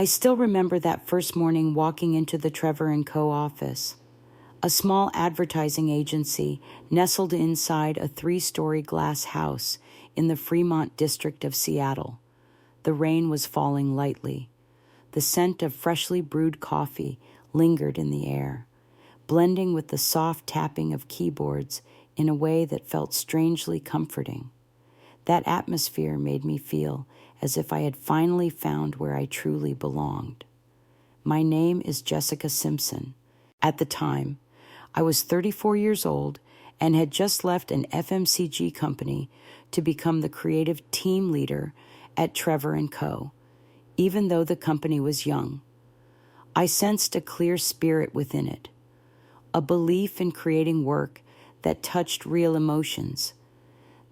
I still remember that first morning walking into the Trevor and Co office, a small advertising agency nestled inside a 3-story glass house in the Fremont district of Seattle. The rain was falling lightly. The scent of freshly brewed coffee lingered in the air, blending with the soft tapping of keyboards in a way that felt strangely comforting. That atmosphere made me feel as if I had finally found where I truly belonged. My name is Jessica Simpson. At the time, I was 34 years old and had just left an FMCG company to become the creative team leader at Trevor and Co, even though the company was young. I sensed a clear spirit within it, a belief in creating work that touched real emotions.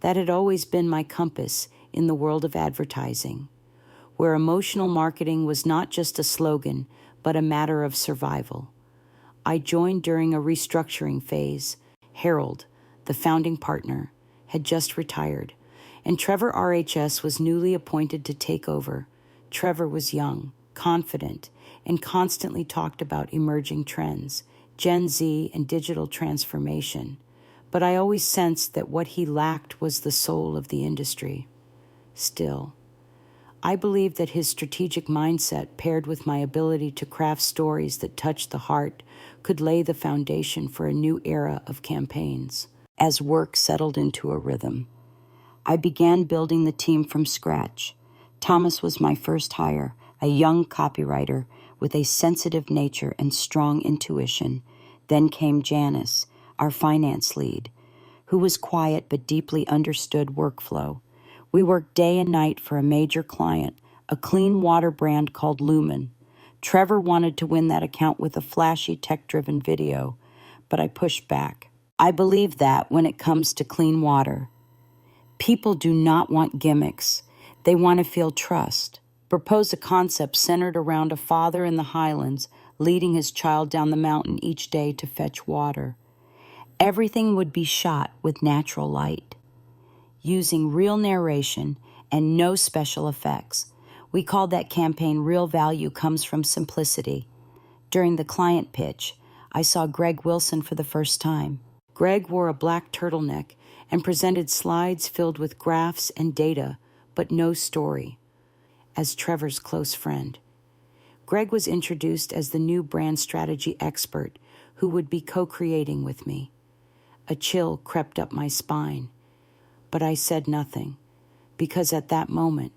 That had always been my compass in the world of advertising, where emotional marketing was not just a slogan, but a matter of survival. I joined during a restructuring phase. Harold, the founding partner, had just retired, and Trevor RHS was newly appointed to take over. Trevor was young, confident, and constantly talked about emerging trends, Gen Z and digital transformation. But I always sensed that what he lacked was the soul of the industry. Still, I believed that his strategic mindset, paired with my ability to craft stories that touched the heart, could lay the foundation for a new era of campaigns. As work settled into a rhythm, I began building the team from scratch. Thomas was my first hire, a young copywriter with a sensitive nature and strong intuition. Then came Janice, our finance lead, who was quiet but deeply understood workflow. We worked day and night for a major client, a clean water brand called Lumen. Trevor wanted to win that account with a flashy tech-driven video, but I pushed back. I believe that when it comes to clean water, people do not want gimmicks. They want to feel trust. Proposed a concept centered around a father in the Highlands leading his child down the mountain each day to fetch water. Everything would be shot with natural light, using real narration and no special effects. We called that campaign Real Value Comes from Simplicity. During the client pitch, I saw Greg Wilson for the first time. Greg wore a black turtleneck and presented slides filled with graphs and data, but no story. As Trevor's close friend, Greg was introduced as the new brand strategy expert who would be co-creating with me. A chill crept up my spine, but I said nothing, because at that moment,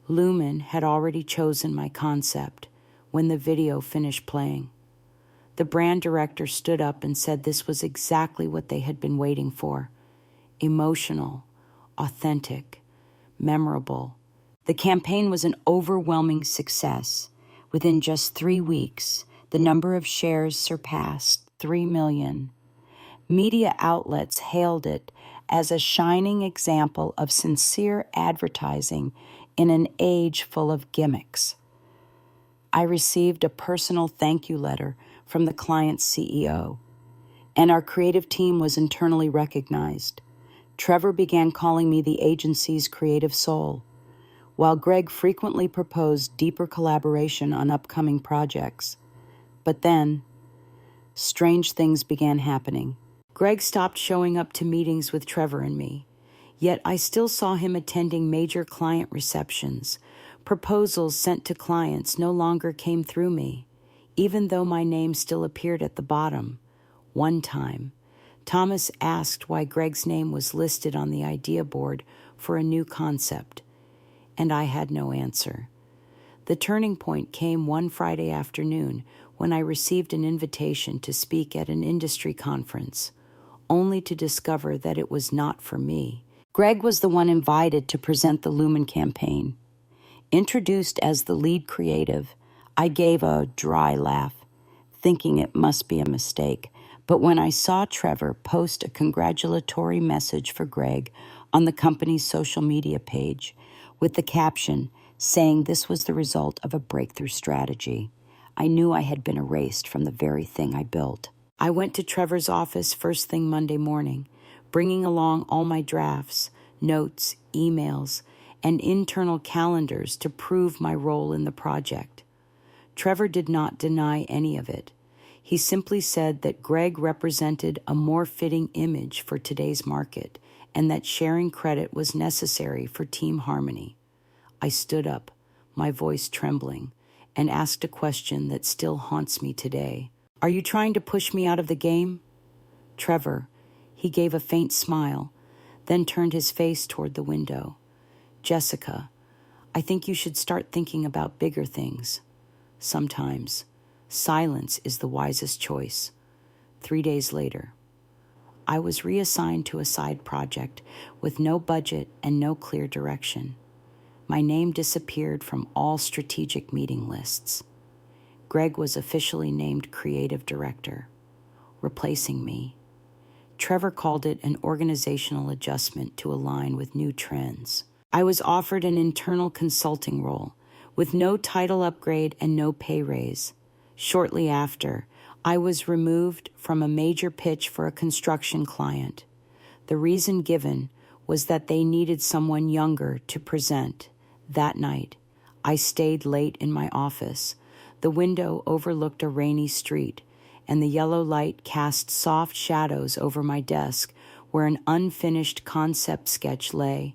Lumen had already chosen my concept when the video finished playing. The brand director stood up and said this was exactly what they had been waiting for: emotional, authentic, memorable. The campaign was an overwhelming success. Within just 3 weeks, the number of shares surpassed 3 million. Media outlets hailed it as a shining example of sincere advertising in an age full of gimmicks. I received a personal thank you letter from the client's CEO, and our creative team was internally recognized. Trevor began calling me the agency's creative soul, while Greg frequently proposed deeper collaboration on upcoming projects. But then, strange things began happening. Greg stopped showing up to meetings with Trevor and me, yet I still saw him attending major client receptions. Proposals sent to clients no longer came through me, even though my name still appeared at the bottom. One time, Thomas asked why Greg's name was listed on the idea board for a new concept, and I had no answer. The turning point came one Friday afternoon when I received an invitation to speak at an industry conference, only to discover that it was not for me. Greg was the one invited to present the Lumen campaign. Introduced as the lead creative, I gave a dry laugh, thinking it must be a mistake. But when I saw Trevor post a congratulatory message for Greg on the company's social media page, with the caption saying this was the result of a breakthrough strategy, I knew I had been erased from the very thing I built. I went to Trevor's office first thing Monday morning, bringing along all my drafts, notes, emails, and internal calendars to prove my role in the project. Trevor did not deny any of it. He simply said that Greg represented a more fitting image for today's market and that sharing credit was necessary for team harmony. I stood up, my voice trembling, and asked a question that still haunts me today. Are you trying to push me out of the game? Trevor, he gave a faint smile, then turned his face toward the window. Jessica, I think you should start thinking about bigger things. Sometimes, silence is the wisest choice. 3 days later, I was reassigned to a side project with no budget and no clear direction. My name disappeared from all strategic meeting lists. Greg was officially named creative director, replacing me. Trevor called it an organizational adjustment to align with new trends. I was offered an internal consulting role, with no title upgrade and no pay raise. Shortly after, I was removed from a major pitch for a construction client. The reason given was that they needed someone younger to present. That night, I stayed late in my office. The window overlooked a rainy street, and the yellow light cast soft shadows over my desk where an unfinished concept sketch lay.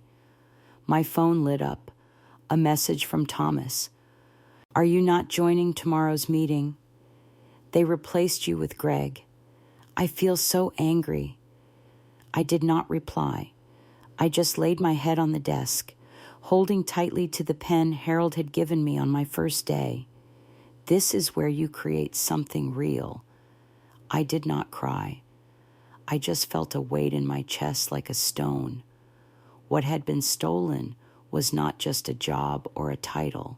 My phone lit up. A message from Thomas. Are you not joining tomorrow's meeting? They replaced you with Greg. I feel so angry. I did not reply. I just laid my head on the desk, holding tightly to the pen Harold had given me on my first day. This is where you create something real. I did not cry. I just felt a weight in my chest like a stone. What had been stolen was not just a job or a title.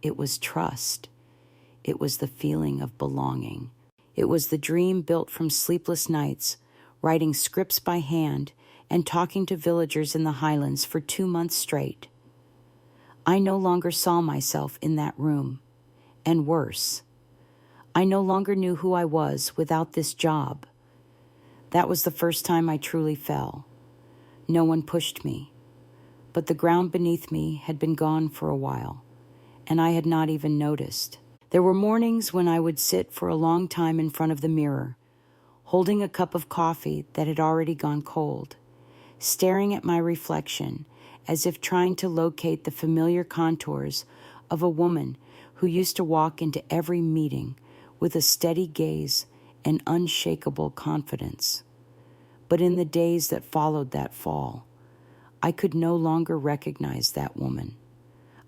It was trust. It was the feeling of belonging. It was the dream built from sleepless nights, writing scripts by hand and talking to villagers in the Highlands for 2 months straight. I no longer saw myself in that room. And worse, I no longer knew who I was without this job. That was the first time I truly fell. No one pushed me, but the ground beneath me had been gone for a while, and I had not even noticed. There were mornings when I would sit for a long time in front of the mirror, holding a cup of coffee that had already gone cold, staring at my reflection as if trying to locate the familiar contours of a woman who used to walk into every meeting with a steady gaze and unshakable confidence. But in the days that followed that fall, I could no longer recognize that woman.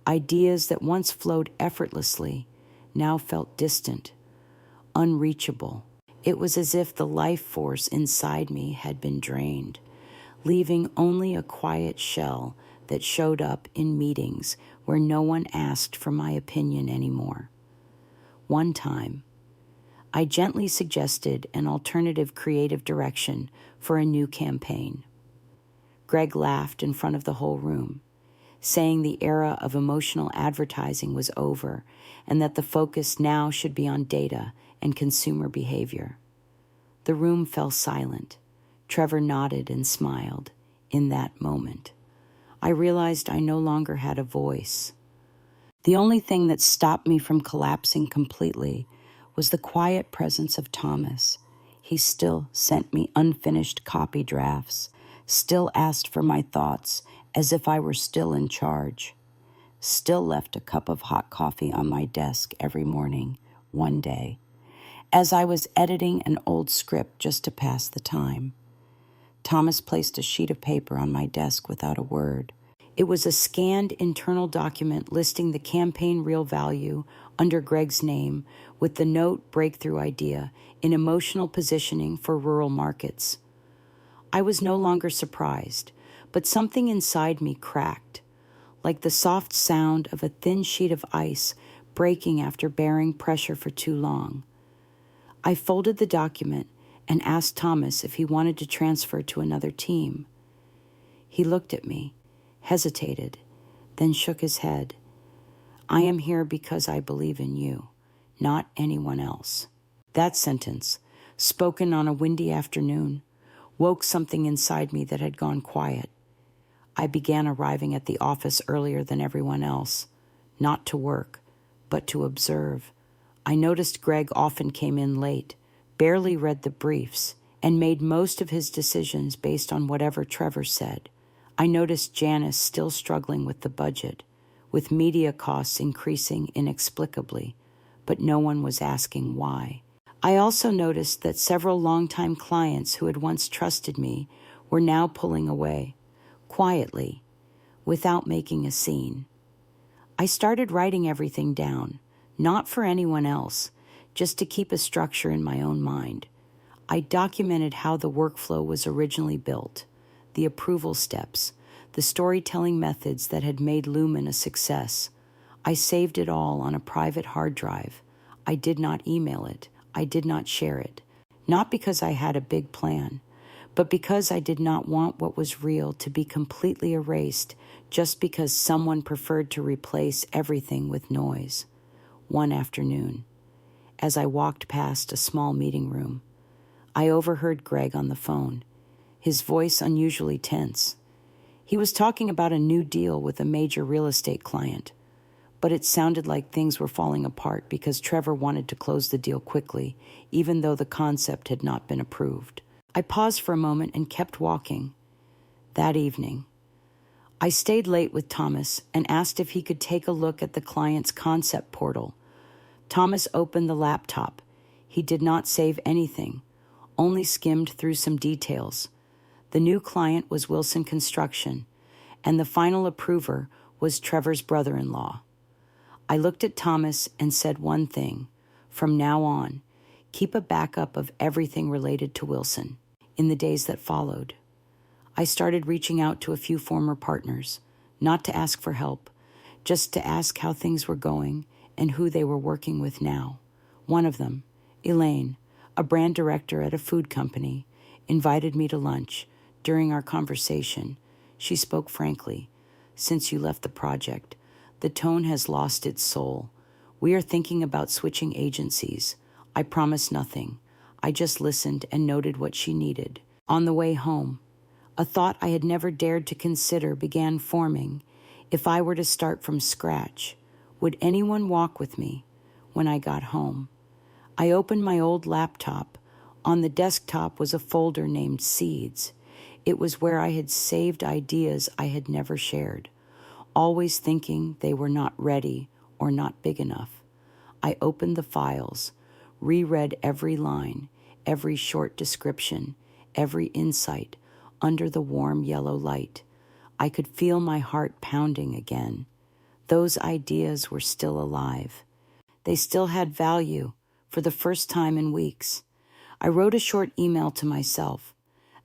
Ideas that once flowed effortlessly now felt distant, unreachable. It was as if the life force inside me had been drained, leaving only a quiet shell that showed up in meetings where no one asked for my opinion anymore. One time, I gently suggested an alternative creative direction for a new campaign. Greg laughed in front of the whole room, saying the era of emotional advertising was over and that the focus now should be on data and consumer behavior. The room fell silent. Trevor nodded and smiled. In that moment, I realized I no longer had a voice. The only thing that stopped me from collapsing completely was the quiet presence of Thomas. He still sent me unfinished copy drafts, still asked for my thoughts as if I were still in charge, still left a cup of hot coffee on my desk every morning, one day, as I was editing an old script just to pass the time. Thomas placed a sheet of paper on my desk without a word. It was a scanned internal document listing the campaign real value under Greg's name with the note breakthrough idea in emotional positioning for rural markets. I was no longer surprised, but something inside me cracked, like the soft sound of a thin sheet of ice breaking after bearing pressure for too long. I folded the document and asked Thomas if he wanted to transfer to another team. He looked at me, hesitated, then shook his head. I am here because I believe in you, not anyone else. That sentence, spoken on a windy afternoon, woke something inside me that had gone quiet. I began arriving at the office earlier than everyone else, not to work, but to observe, I noticed Greg often came in late, barely read the briefs, and made most of his decisions based on whatever Trevor said. I noticed Janice still struggling with the budget, with media costs increasing inexplicably, but no one was asking why. I also noticed that several longtime clients who had once trusted me were now pulling away, quietly, without making a scene. I started writing everything down, not for anyone else, just to keep a structure in my own mind. I documented how the workflow was originally built, the approval steps, the storytelling methods that had made Lumen a success. I saved it all on a private hard drive. I did not email it. I did not share it. Not because I had a big plan, but because I did not want what was real to be completely erased just because someone preferred to replace everything with noise. One afternoon, as I walked past a small meeting room, I overheard Greg on the phone, his voice unusually tense. He was talking about a new deal with a major real estate client, but it sounded like things were falling apart because Trevor wanted to close the deal quickly, even though the concept had not been approved. I paused for a moment and kept walking. That evening, I stayed late with Thomas and asked if he could take a look at the client's concept portal. Thomas opened the laptop. He did not save anything, only skimmed through some details. The new client was Wilson Construction, and the final approver was Trevor's brother-in-law. I looked at Thomas and said one thing: from now on, keep a backup of everything related to Wilson. In the days that followed, I started reaching out to a few former partners, not to ask for help, just to ask how things were going and who they were working with now. One of them, Elaine, a brand director at a food company, invited me to lunch. During our conversation, she spoke frankly. Since you left the project, the tone has lost its soul. We are thinking about switching agencies. I promised nothing. I just listened and noted what she needed. On the way home, a thought I had never dared to consider began forming. If I were to start from scratch, would anyone walk with me when I got home? I opened my old laptop. On the desktop was a folder named Seeds. It was where I had saved ideas I had never shared, always thinking they were not ready or not big enough. I opened the files, reread every line, every short description, every insight under the warm yellow light. I could feel my heart pounding again. Those ideas were still alive. They still had value for the first time in weeks. I wrote a short email to myself,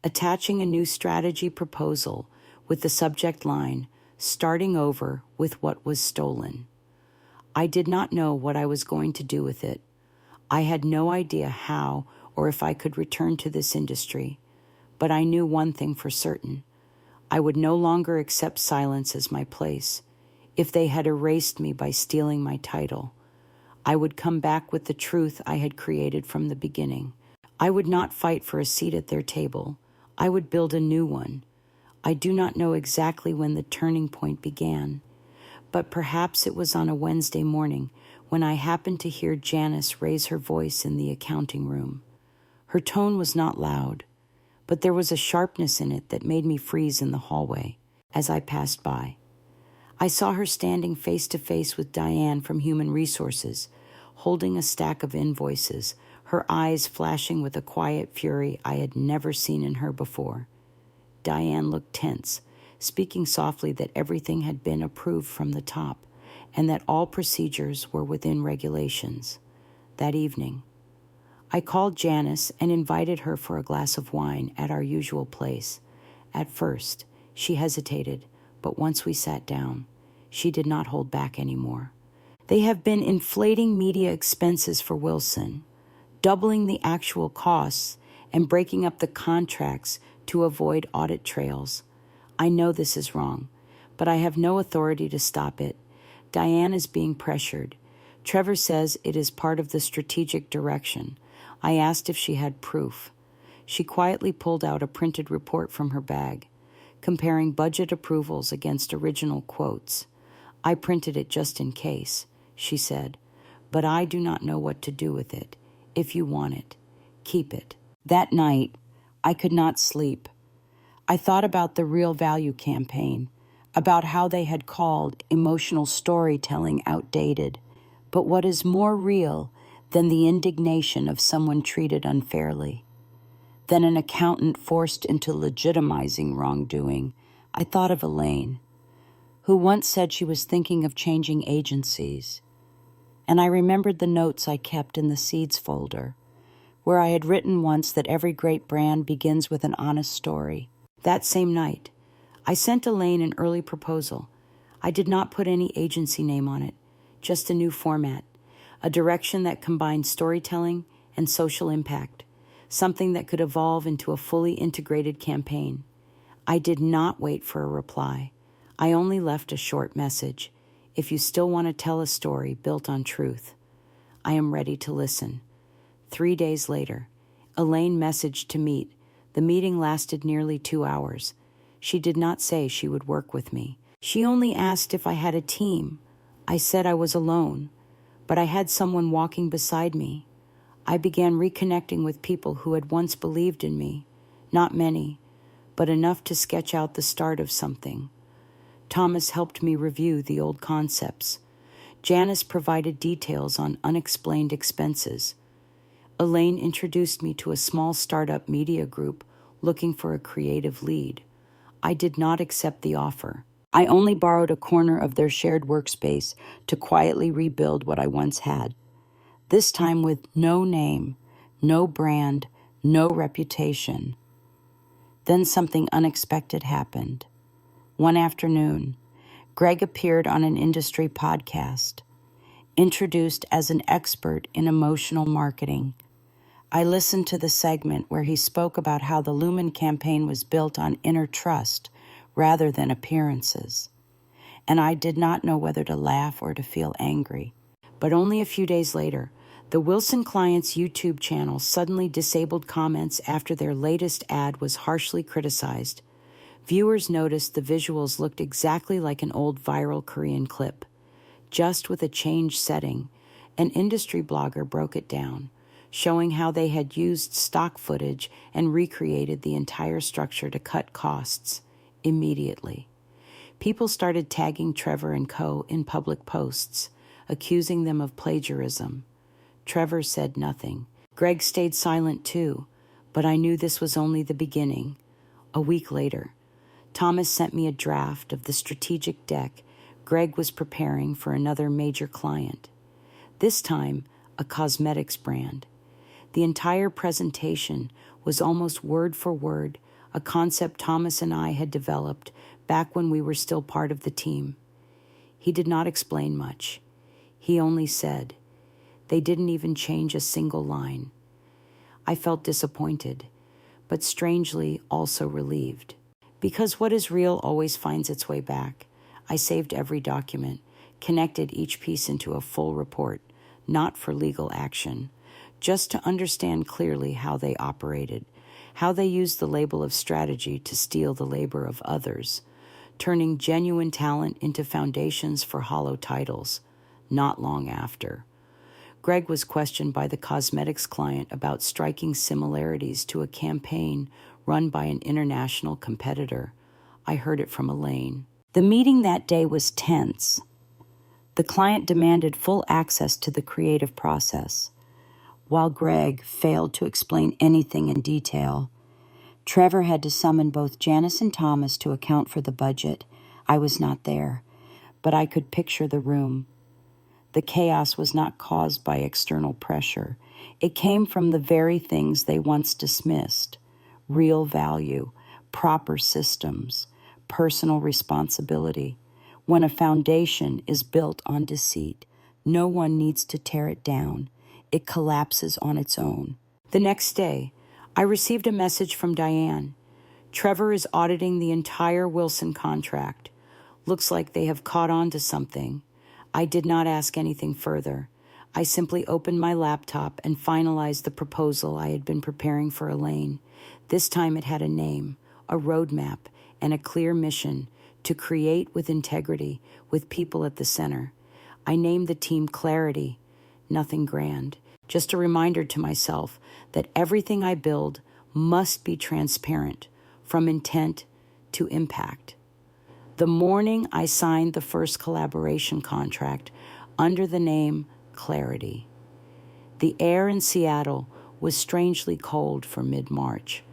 attaching a new strategy proposal with the subject line, starting over with what was stolen. I did not know what I was going to do with it. I had no idea how or if I could return to this industry, but I knew one thing for certain. I would no longer accept silence as my place. If they had erased me by stealing my title, I would come back with the truth I had created from the beginning. I would not fight for a seat at their table. I would build a new one. I do not know exactly when the turning point began, but perhaps it was on a Wednesday morning when I happened to hear Janice raise her voice in the accounting room. Her tone was not loud, but there was a sharpness in it that made me freeze in the hallway as I passed by. I saw her standing face to face with Diane from Human Resources, holding a stack of invoices, her eyes flashing with a quiet fury I had never seen in her before. Diane looked tense, speaking softly that everything had been approved from the top and that all procedures were within regulations. That evening, I called Janice and invited her for a glass of wine at our usual place. At first, she hesitated, but once we sat down, she did not hold back anymore. They have been inflating media expenses for Wilson, doubling the actual costs and breaking up the contracts to avoid audit trails. I know this is wrong, but I have no authority to stop it. Diane is being pressured. Trevor says it is part of the strategic direction. I asked if she had proof. She quietly pulled out a printed report from her bag, comparing budget approvals against original quotes. I printed it just in case, she said, but I do not know what to do with it. If you want it, keep it." That night, I could not sleep. I thought about the Real Value campaign, about how they had called emotional storytelling outdated. But what is more real than the indignation of someone treated unfairly? Than an accountant forced into legitimizing wrongdoing? I thought of Elaine, who once said she was thinking of changing agencies. And I remembered the notes I kept in the Seeds folder, where I had written once that every great brand begins with an honest story. That same night, I sent Elaine an early proposal. I did not put any agency name on it, just a new format, a direction that combined storytelling and social impact, something that could evolve into a fully integrated campaign. I did not wait for a reply. I only left a short message. If you still want to tell a story built on truth, I am ready to listen. 3 days later, Elaine messaged to meet. The meeting lasted nearly 2 hours. She did not say she would work with me. She only asked if I had a team. I said I was alone, but I had someone walking beside me. I began reconnecting with people who had once believed in me. Not many, but enough to sketch out the start of something. Thomas helped me review the old concepts. Janice provided details on unexplained expenses. Elaine introduced me to a small startup media group looking for a creative lead. I did not accept the offer. I only borrowed a corner of their shared workspace to quietly rebuild what I once had. This time with no name, no brand, no reputation. Then something unexpected happened. One afternoon, Greg appeared on an industry podcast, introduced as an expert in emotional marketing. I listened to the segment where he spoke about how the Lumen campaign was built on inner trust rather than appearances. And I did not know whether to laugh or to feel angry. But only a few days later, the Wilson client's YouTube channel suddenly disabled comments after their latest ad was harshly criticized. Viewers noticed the visuals looked exactly like an old viral Korean clip. Just with a changed setting, an industry blogger broke it down, showing how they had used stock footage and recreated the entire structure to cut costs immediately. People started tagging Trevor and Co. in public posts, accusing them of plagiarism. Trevor said nothing. Greg stayed silent too, but I knew this was only the beginning. A week later, Thomas sent me a draft of the strategic deck Greg was preparing for another major client. This time, a cosmetics brand. The entire presentation was almost word for word a concept Thomas and I had developed back when we were still part of the team. He did not explain much. He only said, "They didn't even change a single line." I felt disappointed, but strangely also relieved. Because what is real always finds its way back. I saved every document, connected each piece into a full report, not for legal action, just to understand clearly how they operated, how they used the label of strategy to steal the labor of others, turning genuine talent into foundations for hollow titles. Not long after, Greg was questioned by the cosmetics client about striking similarities to a campaign run by an international competitor. I heard it from Elaine. The meeting that day was tense. The client demanded full access to the creative process, while Greg failed to explain anything in detail. Trevor had to summon both Janice and Thomas to account for the budget. I was not there, but I could picture the room. The chaos was not caused by external pressure. It came from the very things they once dismissed: real value, proper systems, personal responsibility. When a foundation is built on deceit, no one needs to tear it down. It collapses on its own. The next day, I received a message from Diane. Trevor is auditing the entire Wilson contract. Looks like they have caught on to something. I did not ask anything further. I simply opened my laptop and finalized the proposal I had been preparing for Elaine. This time it had a name, a roadmap, and a clear mission: to create with integrity, with people at the center. I named the team Clarity, nothing grand. Just a reminder to myself that everything I build must be transparent, from intent to impact. The morning I signed the first collaboration contract under the name Clarity, the air in Seattle was strangely cold for mid-March.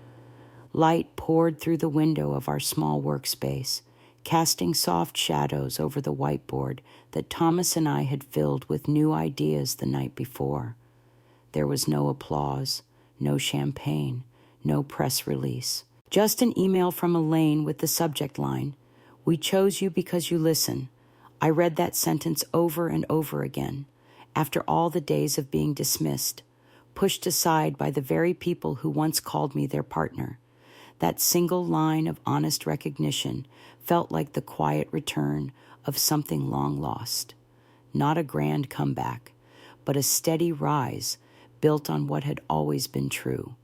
Light poured through the window of our small workspace, casting soft shadows over the whiteboard that Thomas and I had filled with new ideas the night before. There was no applause, no champagne, no press release. Just an email from Elaine with the subject line, "We chose you because you listen." I read that sentence over and over again, after all the days of being dismissed, pushed aside by the very people who once called me their partner. That single line of honest recognition felt like the quiet return of something long lost. Not a grand comeback, but a steady rise built on what had always been true.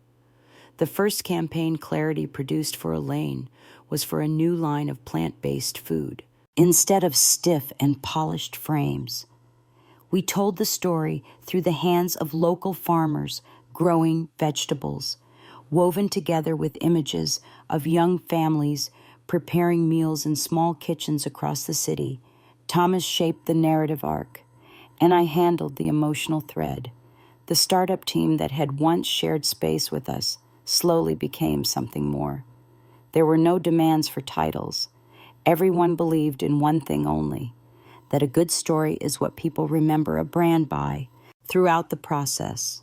The first campaign Clarity produced for Elaine was for a new line of plant-based food. Instead of stiff and polished frames, we told the story through the hands of local farmers growing vegetables, woven together with images of young families preparing meals in small kitchens across the city. Thomas shaped the narrative arc, and I handled the emotional thread. The startup team that had once shared space with us slowly became something more. There were no demands for titles. Everyone believed in one thing only, that a good story is what people remember a brand by. Throughout the process,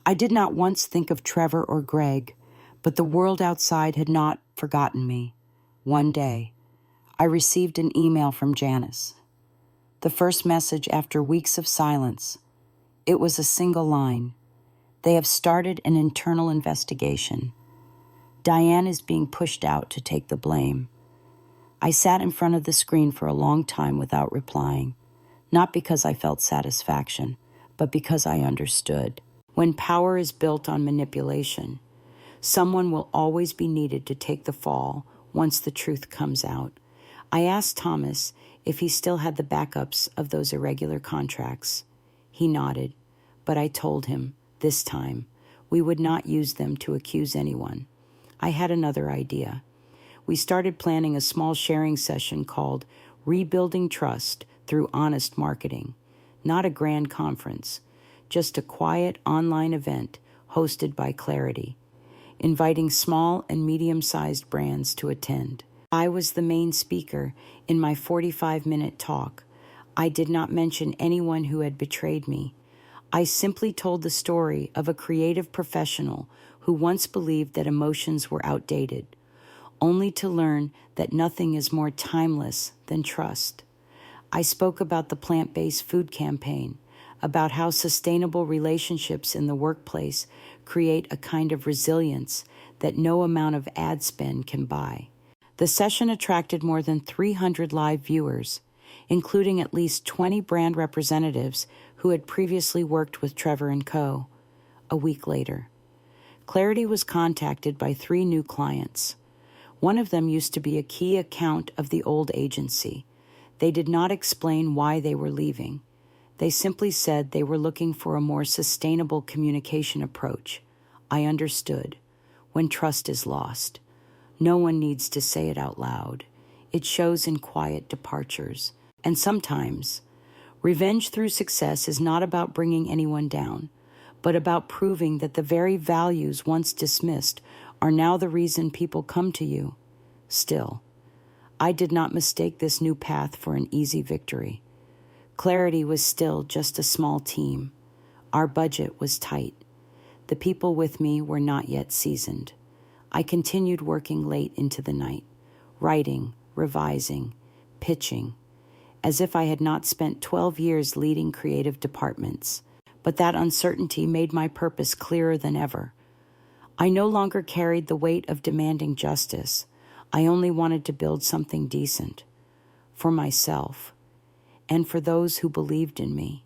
I did not once think of Trevor or Greg, but the world outside had not forgotten me. One day, I received an email from Janice. The first message after weeks of silence. It was a single line. "They have started an internal investigation. Diane is being pushed out to take the blame." I sat in front of the screen for a long time without replying, not because I felt satisfaction, but because I understood. When power is built on manipulation, someone will always be needed to take the fall once the truth comes out. I asked Thomas if he still had the backups of those irregular contracts. He nodded, but I told him, this time, we would not use them to accuse anyone. I had another idea. We started planning a small sharing session called Rebuilding Trust Through Honest Marketing. Not a grand conference, just a quiet online event hosted by Clarity, inviting small and medium-sized brands to attend. I was the main speaker in my 45-minute talk. I did not mention anyone who had betrayed me. I simply told the story of a creative professional who once believed that emotions were outdated, only to learn that nothing is more timeless than trust. I spoke about the plant-based food campaign, about how sustainable relationships in the workplace create a kind of resilience that no amount of ad spend can buy. The session attracted more than 300 live viewers, including at least 20 brand representatives who had previously worked with Trevor and Co. A week later, Clarity was contacted by 3 new clients. One of them used to be a key account of the old agency. They did not explain why they were leaving. They simply said they were looking for a more sustainable communication approach. I understood. When trust is lost, no one needs to say it out loud. It shows in quiet departures. And sometimes, revenge through success is not about bringing anyone down, but about proving that the very values once dismissed are now the reason people come to you. Still, I did not mistake this new path for an easy victory. Clarity was still just a small team. Our budget was tight. The people with me were not yet seasoned. I continued working late into the night, writing, revising, pitching, as if I had not spent 12 years leading creative departments. But that uncertainty made my purpose clearer than ever. I no longer carried the weight of demanding justice. I only wanted to build something decent for myself and for those who believed in me.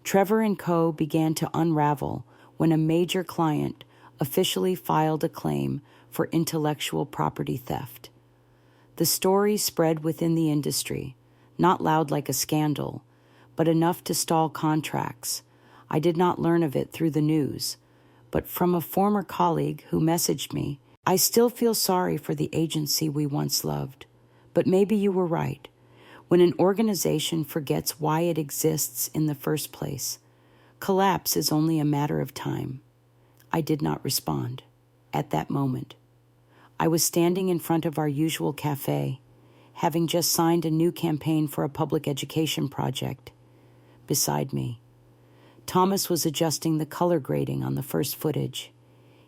Trevor and Co. began to unravel when a major client officially filed a claim for intellectual property theft. The story spread within the industry, not loud like a scandal, but enough to stall contracts. I did not learn of it through the news, but from a former colleague who messaged me. I still feel sorry for the agency we once loved, but maybe you were right. When an organization forgets why it exists in the first place, collapse is only a matter of time. I did not respond at that moment. I was standing in front of our usual cafe, having just signed a new campaign for a public education project. Beside me, Thomas was adjusting the color grading on the first footage,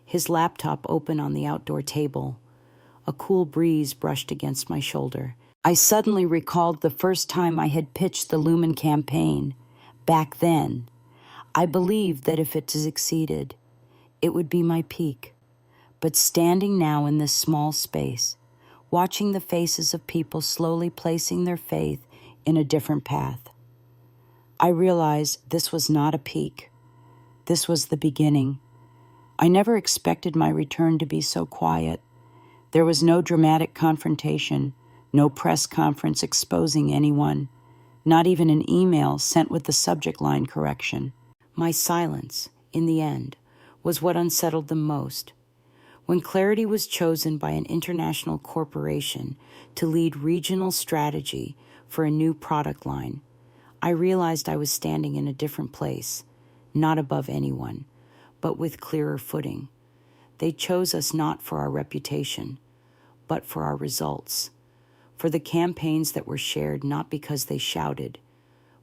his laptop open on the outdoor table. A cool breeze brushed against my shoulder. I suddenly recalled the first time I had pitched the Lumen campaign. Back then, I believed that if it succeeded, it would be my peak. But standing now in this small space, watching the faces of people slowly placing their faith in a different path, I realized this was not a peak. This was the beginning. I never expected my return to be so quiet. There was no dramatic confrontation, no press conference exposing anyone, not even an email sent with the subject line correction. My silence, in the end, was what unsettled them most. When Clarity was chosen by an international corporation to lead regional strategy for a new product line, I realized I was standing in a different place, not above anyone, but with clearer footing. They chose us not for our reputation, but for our results, for the campaigns that were shared not because they shouted,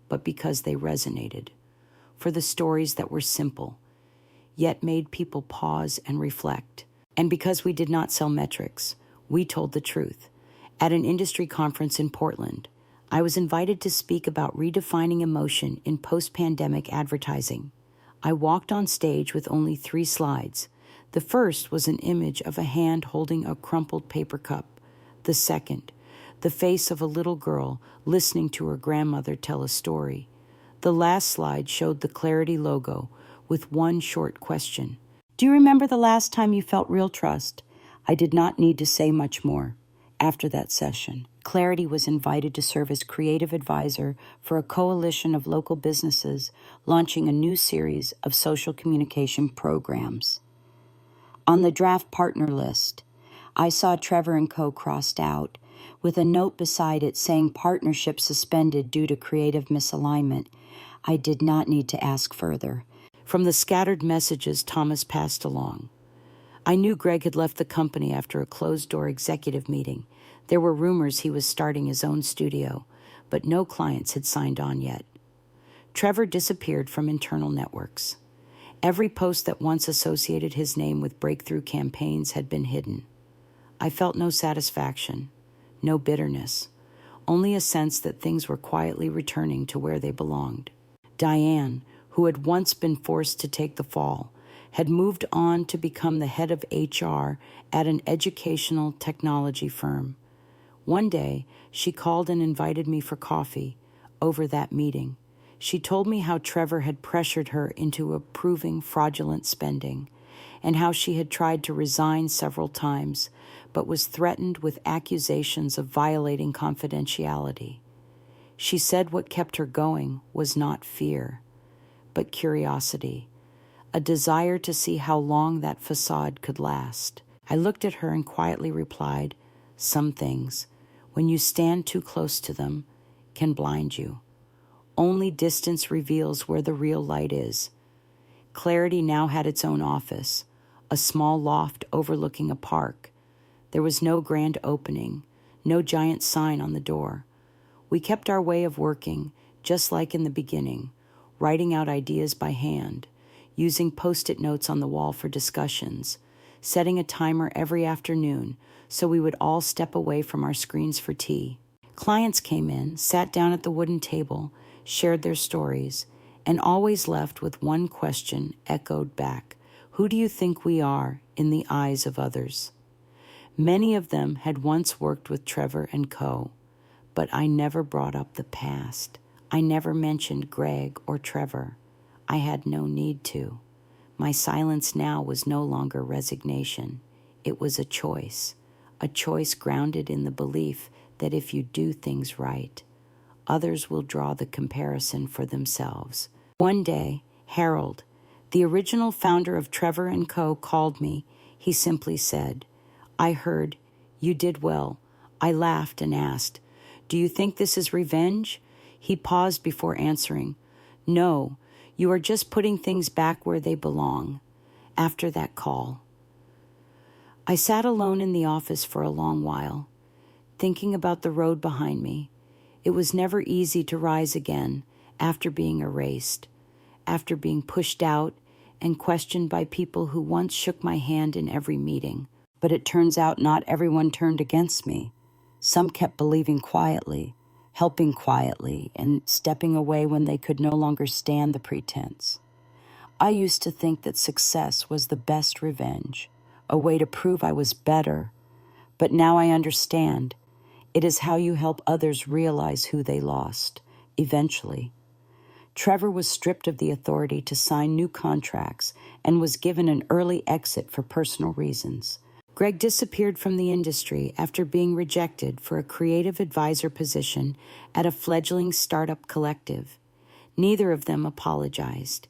but because they resonated, for the stories that were simple, yet made people pause and reflect. And because we did not sell metrics, we told the truth. At an industry conference in Portland, I was invited to speak about redefining emotion in post-pandemic advertising. I walked on stage with only 3 slides. The first was an image of a hand holding a crumpled paper cup. The second, the face of a little girl listening to her grandmother tell a story. The last slide showed the Clarity logo with one short question. Do you remember the last time you felt real trust? I did not need to say much more. After that session, Clarity was invited to serve as creative advisor for a coalition of local businesses launching a new series of social communication programs. On the draft partner list, I saw Trevor and Co crossed out, with a note beside it saying partnership suspended due to creative misalignment. I did not need to ask further. From the scattered messages Thomas passed along, I knew Greg had left the company after a closed-door executive meeting. There were rumors he was starting his own studio, but no clients had signed on yet. Trevor disappeared from internal networks. Every post that once associated his name with breakthrough campaigns had been hidden. I felt no satisfaction, no bitterness, only a sense that things were quietly returning to where they belonged. Diane, who had once been forced to take the fall, had moved on to become the head of HR at an educational technology firm. One day, she called and invited me for coffee. Over that meeting, she told me how Trevor had pressured her into approving fraudulent spending, and how she had tried to resign several times, but was threatened with accusations of violating confidentiality. She said what kept her going was not fear, but curiosity, a desire to see how long that facade could last. I looked at her and quietly replied, "Some things, when you stand too close to them, can blind you. Only distance reveals where the real light is." Clarity now had its own office, a small loft overlooking a park. There was no grand opening, no giant sign on the door. We kept our way of working, just like in the beginning, writing out ideas by hand, using Post-it notes on the wall for discussions, setting a timer every afternoon so we would all step away from our screens for tea. Clients came in, sat down at the wooden table, shared their stories, and always left with one question echoed back: who do you think we are in the eyes of others? Many of them had once worked with Trevor and Co., but I never brought up the past. I never mentioned Greg or Trevor. I had no need to. My silence now was no longer resignation. It was a choice grounded in the belief that if you do things right, others will draw the comparison for themselves. One day, Harold, the original founder of Trevor and Co, called me. He simply said, "I heard. You did well." I laughed and asked, "Do you think this is revenge?" He paused before answering, "No, you are just putting things back where they belong." After that call, I sat alone in the office for a long while, thinking about the road behind me. It was never easy to rise again after being erased, after being pushed out and questioned by people who once shook my hand in every meeting. But it turns out not everyone turned against me. Some kept believing quietly, helping quietly, and stepping away when they could no longer stand the pretense. I used to think that success was the best revenge, a way to prove I was better. But now I understand. It is how you help others realize who they lost, eventually. Trevor was stripped of the authority to sign new contracts and was given an early exit for personal reasons. Greg disappeared from the industry after being rejected for a creative advisor position at a fledgling startup collective. Neither of them apologized.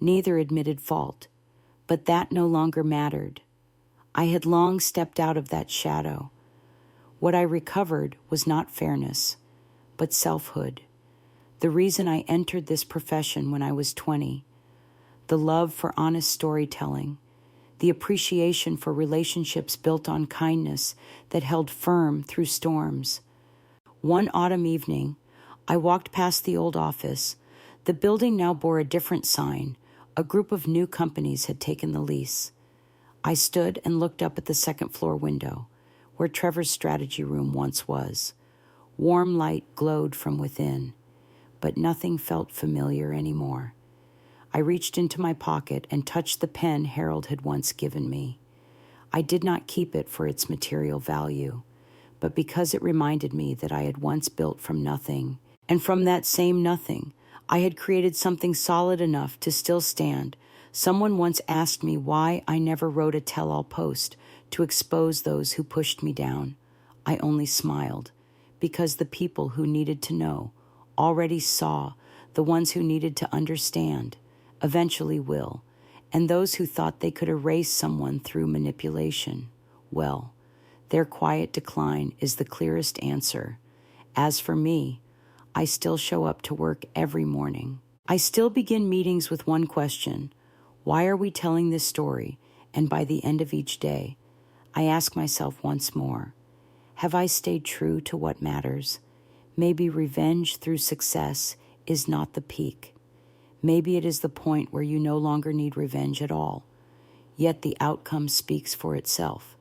Neither admitted fault. But that no longer mattered. I had long stepped out of that shadow. What I recovered was not fairness, but selfhood. The reason I entered this profession when I was 20. The love for honest storytelling. The appreciation for relationships built on kindness that held firm through storms. One autumn evening, I walked past the old office. The building now bore a different sign. A group of new companies had taken the lease. I stood and looked up at the second-floor window, where Trevor's strategy room once was. Warm light glowed from within, but nothing felt familiar anymore. I reached into my pocket and touched the pen Harold had once given me. I did not keep it for its material value, but because it reminded me that I had once built from nothing, and from that same nothing, I had created something solid enough to still stand. Someone once asked me why I never wrote a tell-all post to expose those who pushed me down. I only smiled, because the people who needed to know already saw. The ones who needed to understand eventually will, and those who thought they could erase someone through manipulation, well, their quiet decline is the clearest answer. As for me, I still show up to work every morning. I still begin meetings with one question: why are we telling this story? And by the end of each day, I ask myself once more, have I stayed true to what matters? Maybe revenge through success is not the peak. Maybe it is the point where you no longer need revenge at all, yet the outcome speaks for itself.